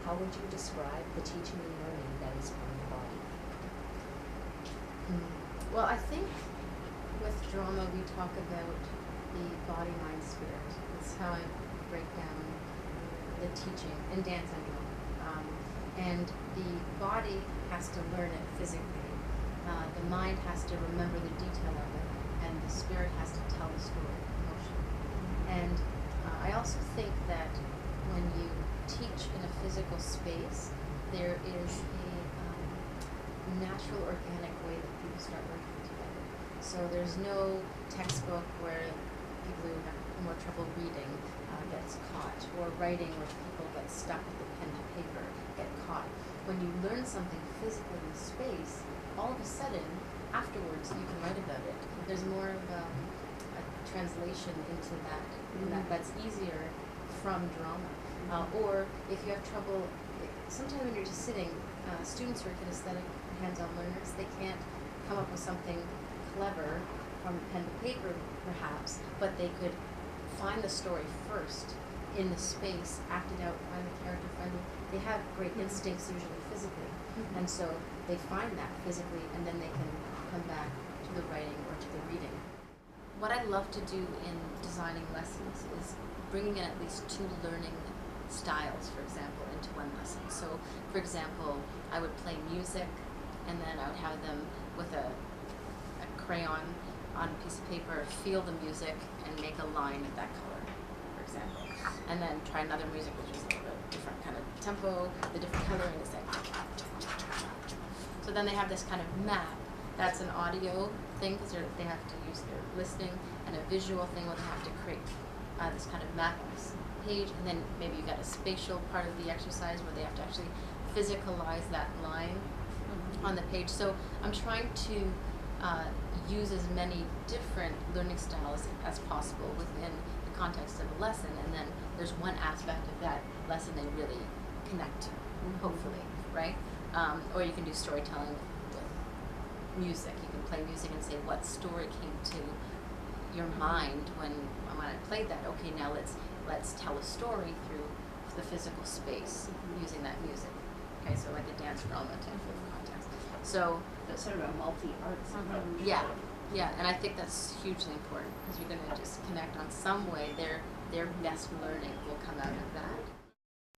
how would you describe the teaching and learning that is from the body? Well, I think with drama we talk about the body, mind, spirit. That's how I break down the teaching in dance and drama. And the body has to learn it physically. The mind has to remember the detail of it, and the spirit has to tell the story emotionally. And I also think that when you teach in a physical space, there is a natural, organic way that people start working together. So there's no textbook where people who have more trouble reading gets caught, or writing where people get stuck with the pen to paper, get caught. When you learn something physically in space, all of a sudden, afterwards, you can write about it. There's more of a translation into that, and that's easier from drama. Or if you have trouble, sometimes when you're just sitting, students who are kinesthetic, hands-on learners, they can't come up with something clever from pen to paper, perhaps, but they could find the story first in the space, act it out, find the character, they have great instincts usually physically, and so they find that physically, and then they can come back to the writing or to the reading. What I love to do in designing lessons is bringing in at least 2 learning styles, for example, into one lesson. So, for example, I would play music, and then I would have them with a crayon on a piece of paper feel the music and make a line of that color, for example. And then try another music which is a little bit different kind of tempo, the different coloring is like. So then they have this kind of map. That's an audio thing because they have to use their listening, and a visual thing where they have to create this kind of map on this page, and then maybe you've got a spatial part of the exercise where they have to actually physicalize that line on the page. So I'm trying to use as many different learning styles as possible within the context of a lesson, and then there's one aspect of that lesson they really connect to, hopefully, right? Or you can do storytelling with music. You can play music and say what story came to your mind when I played that. Okay, now let's tell a story through the physical space using that music. Okay, so like a dance drama type of context. So that's sort of a multi-arts approach. Yeah, and I think that's hugely important because you're going to just connect on some way. Their best learning will come out of that.